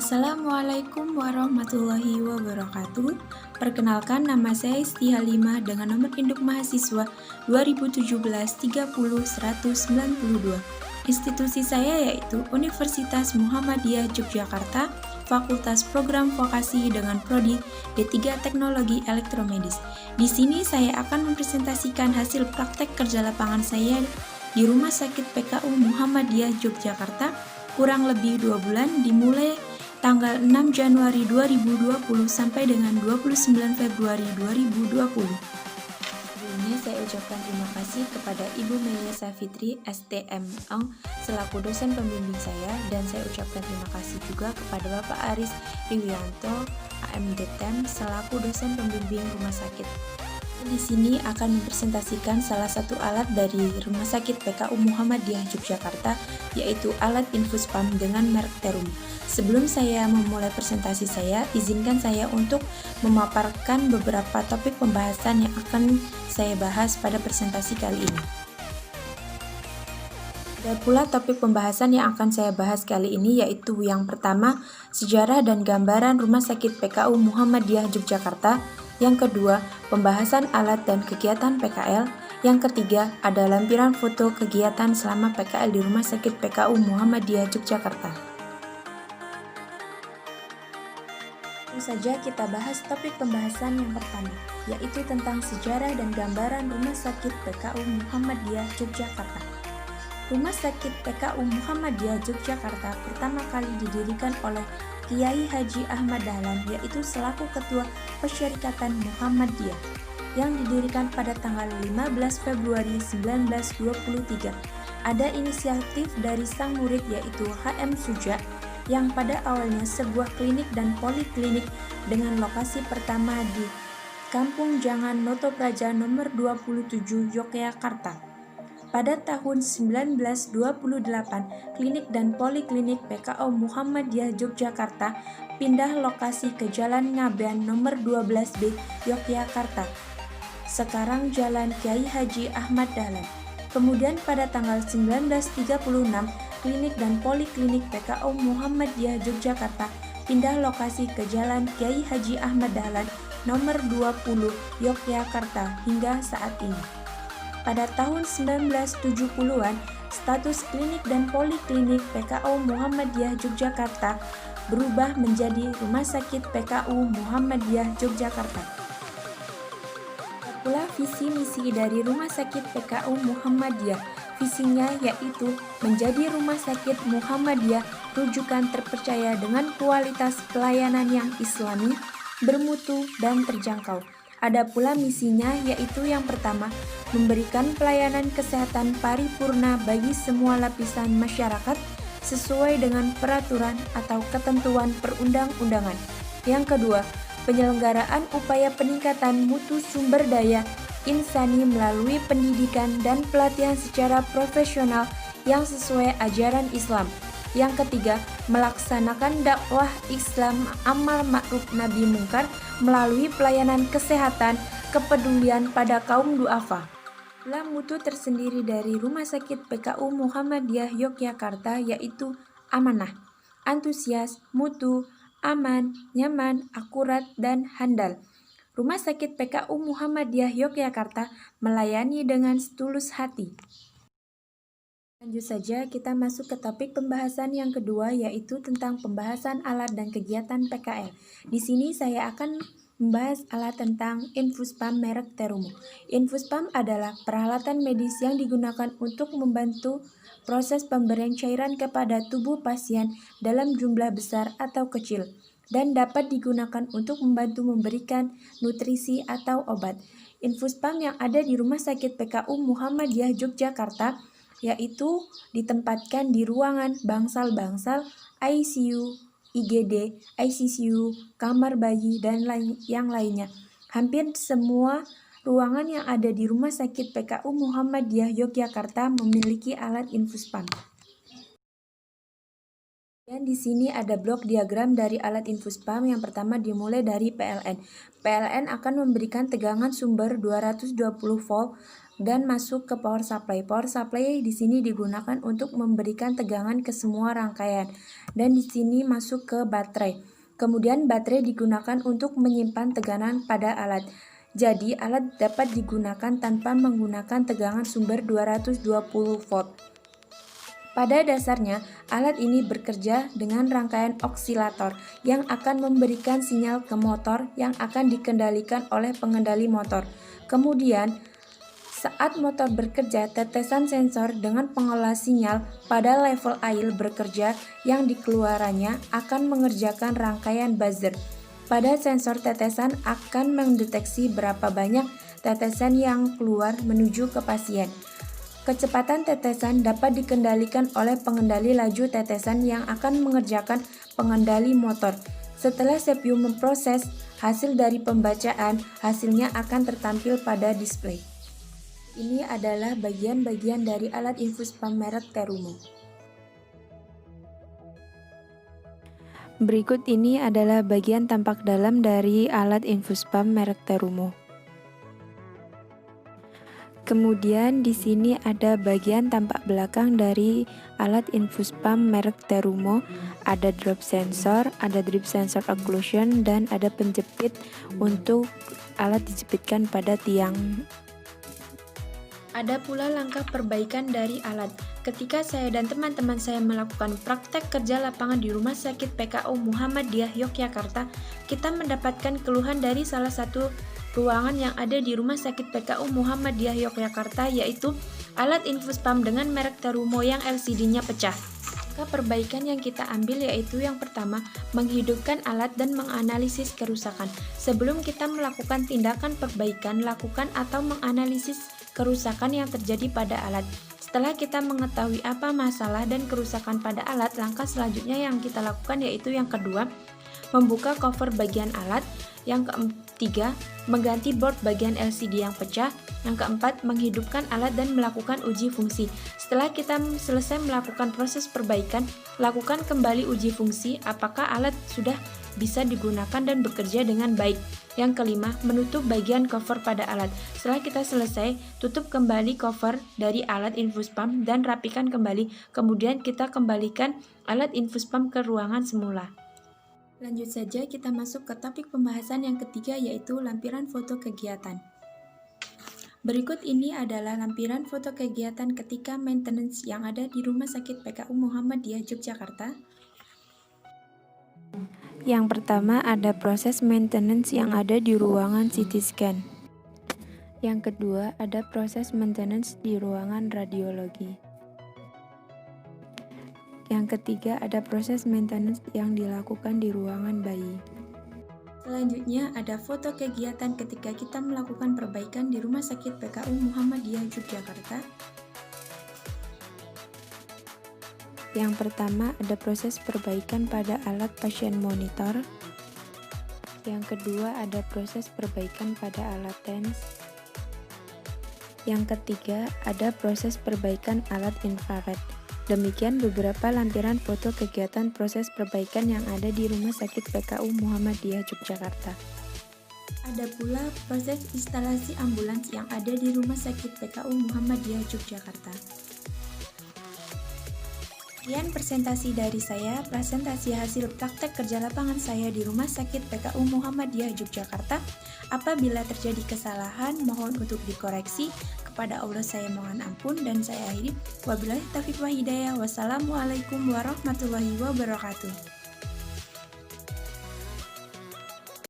Assalamualaikum warahmatullahi wabarakatuh. Perkenalkan, nama saya Isti Halimah dengan nomor induk mahasiswa 2017-30-192. Institusi saya yaitu Universitas Muhammadiyah Yogyakarta, Fakultas Program Vokasi dengan Prodi D3 Teknologi Elektromedis. Di sini saya akan mempresentasikan hasil praktek kerja lapangan saya di Rumah Sakit PKU Muhammadiyah Yogyakarta kurang lebih 2 bulan dimulai tanggal 6 Januari 2020 sampai dengan 29 Februari 2020. Sebelumnya saya ucapkan terima kasih kepada Ibu Melia Safitri STMong selaku dosen pembimbing saya, dan saya ucapkan terima kasih juga kepada Bapak Aris Riwianto AMDTEM selaku dosen pembimbing rumah sakit. Di sini akan mempresentasikan salah satu alat dari Rumah Sakit PKU Muhammadiyah Yogyakarta, yaitu alat infus pump dengan merek Terum. Sebelum saya memulai presentasi saya, izinkan saya untuk memaparkan beberapa topik pembahasan yang akan saya bahas pada presentasi kali ini. Ada pula topik pembahasan yang akan saya bahas kali ini, yaitu yang pertama, sejarah dan gambaran Rumah Sakit PKU Muhammadiyah Yogyakarta. Yang kedua, pembahasan alat dan kegiatan PKL. Yang ketiga, ada lampiran foto kegiatan selama PKL di Rumah Sakit PKU Muhammadiyah Yogyakarta. Langsung saja kita bahas topik pembahasan yang pertama, yaitu tentang sejarah dan gambaran Rumah Sakit PKU Muhammadiyah Yogyakarta. Rumah Sakit PKU Muhammadiyah Yogyakarta pertama kali didirikan oleh Kiai Haji Ahmad Dahlan, yaitu selaku Ketua Persyarikatan Muhammadiyah, yang didirikan pada tanggal 15 Februari 1923. Ada inisiatif dari sang murid yaitu HM Suja, yang pada awalnya sebuah klinik dan poliklinik dengan lokasi pertama di Kampung Jangan Notopraja nomor 27 Yogyakarta. Pada tahun 1928, klinik dan poliklinik PKU Muhammadiyah Yogyakarta pindah lokasi ke Jalan Ngabean nomor 12B Yogyakarta, sekarang Jalan Kiai Haji Ahmad Dahlan. Kemudian pada tanggal 1936, klinik dan poliklinik PKU Muhammadiyah Yogyakarta pindah lokasi ke Jalan Kiai Haji Ahmad Dahlan nomor 20 Yogyakarta hingga saat ini. Pada tahun 1970-an, status klinik dan poliklinik PKU Muhammadiyah Yogyakarta berubah menjadi Rumah Sakit PKU Muhammadiyah Yogyakarta. Pula visi misi dari Rumah Sakit PKU Muhammadiyah. Visinya yaitu menjadi Rumah Sakit Muhammadiyah rujukan terpercaya dengan kualitas pelayanan yang islami, bermutu, dan terjangkau. Ada pula misinya, yaitu yang pertama, memberikan pelayanan kesehatan paripurna bagi semua lapisan masyarakat sesuai dengan peraturan atau ketentuan perundang-undangan. Yang kedua, penyelenggaraan upaya peningkatan mutu sumber daya insani melalui pendidikan dan pelatihan secara profesional yang sesuai ajaran Islam. Yang ketiga, melaksanakan dakwah Islam amal ma'ruf nahi mungkar melalui pelayanan kesehatan kepedulian pada kaum duafa. Pula mutu tersendiri dari Rumah Sakit PKU Muhammadiyah Yogyakarta yaitu amanah, antusias, mutu, aman, nyaman, akurat, dan handal. Rumah Sakit PKU Muhammadiyah Yogyakarta melayani dengan setulus hati. Lanjut saja, kita masuk ke topik pembahasan yang kedua, yaitu tentang pembahasan alat dan kegiatan PKL. Di sini saya akan membahas alat tentang infus pump merek Terum. Infus pump adalah peralatan medis yang digunakan untuk membantu proses pemberian cairan kepada tubuh pasien dalam jumlah besar atau kecil, dan dapat digunakan untuk membantu memberikan nutrisi atau obat. Infus pump yang ada di Rumah Sakit PKU Muhammadiyah Yogyakarta yaitu ditempatkan di ruangan bangsal-bangsal, ICU, IGD, ICCU, kamar bayi, dan yang lainnya. Hampir semua ruangan yang ada di Rumah Sakit PKU Muhammadiyah Yogyakarta memiliki alat infus pump. Dan di sini ada blok diagram dari alat infus pump. Yang pertama dimulai dari PLN. PLN akan memberikan tegangan sumber 220 volt dan masuk ke power supply. Power supply di sini digunakan untuk memberikan tegangan ke semua rangkaian, dan di sini masuk ke baterai. Kemudian baterai digunakan untuk menyimpan tegangan pada alat. Jadi alat dapat digunakan tanpa menggunakan tegangan sumber 220 volt. Pada dasarnya, alat ini bekerja dengan rangkaian osilator yang akan memberikan sinyal ke motor yang akan dikendalikan oleh pengendali motor. Kemudian, saat motor bekerja, tetesan sensor dengan pengolah sinyal pada level air bekerja yang dikeluarannya akan mengerjakan rangkaian buzzer. Pada sensor tetesan akan mendeteksi berapa banyak tetesan yang keluar menuju ke pasien. Kecepatan tetesan dapat dikendalikan oleh pengendali laju tetesan yang akan mengerjakan pengendali motor. Setelah CPU memproses hasil dari pembacaan, hasilnya akan tertampil pada display. Ini adalah bagian-bagian dari alat infus pump merek Terumo. Berikut ini adalah bagian tampak dalam dari alat infus pump merek Terumo. Kemudian di sini ada bagian tampak belakang dari alat infus pump merek Terumo. Ada drop sensor, ada drip sensor occlusion, dan ada penjepit untuk alat dijepitkan pada tiang. Ada pula langkah perbaikan dari alat. Ketika saya dan teman-teman saya melakukan praktek kerja lapangan di Rumah Sakit PKU Muhammadiyah Yogyakarta, kita mendapatkan keluhan dari salah satu ruangan yang ada di Rumah Sakit PKU Muhammadiyah Yogyakarta, yaitu alat infus pump dengan merek Terumo yang LCD-nya pecah. Maka perbaikan yang kita ambil yaitu yang pertama, menghidupkan alat dan menganalisis kerusakan. Sebelum kita melakukan tindakan perbaikan, lakukan atau menganalisis kerusakan yang terjadi pada alat. Setelah kita mengetahui apa masalah dan kerusakan pada alat, langkah selanjutnya yang kita lakukan yaitu yang kedua, membuka cover bagian alat. Yang ketiga, mengganti board bagian LCD yang pecah. Yang keempat, menghidupkan alat dan melakukan uji fungsi. Setelah kita selesai melakukan proses perbaikan, lakukan kembali uji fungsi apakah alat sudah bisa digunakan dan bekerja dengan baik. Yang kelima, menutup bagian cover pada alat. Setelah kita selesai, tutup kembali cover dari alat infus pump dan rapikan kembali. Kemudian kita kembalikan alat infus pump ke ruangan semula. Lanjut saja kita masuk ke topik pembahasan yang ketiga, yaitu lampiran foto kegiatan. Berikut ini adalah lampiran foto kegiatan ketika maintenance yang ada di Rumah Sakit PKU Muhammadiyah Yogyakarta. Yang pertama ada proses maintenance yang ada di ruangan CT scan. Yang kedua ada proses maintenance di ruangan radiologi. Yang ketiga ada proses maintenance yang dilakukan di ruangan bayi. Selanjutnya ada foto kegiatan ketika kita melakukan perbaikan di Rumah Sakit PKU Muhammadiyah Yogyakarta. Yang pertama ada proses perbaikan pada alat pasien monitor. Yang kedua ada proses perbaikan pada alat TENS. Yang ketiga ada proses perbaikan alat infrared. Demikian beberapa lampiran foto kegiatan proses perbaikan yang ada di Rumah Sakit PKU Muhammadiyah Yogyakarta. Ada pula proses instalasi ambulans yang ada di Rumah Sakit PKU Muhammadiyah Yogyakarta. Sekian presentasi dari saya, presentasi hasil praktek kerja lapangan saya di Rumah Sakit PKU Muhammadiyah Yogyakarta. Apabila terjadi kesalahan, mohon untuk dikoreksi. Kepada Allah saya mohon ampun dan saya akhiri. Wabillahi taufiq wa hidayah. Wassalamualaikum warahmatullahi wabarakatuh.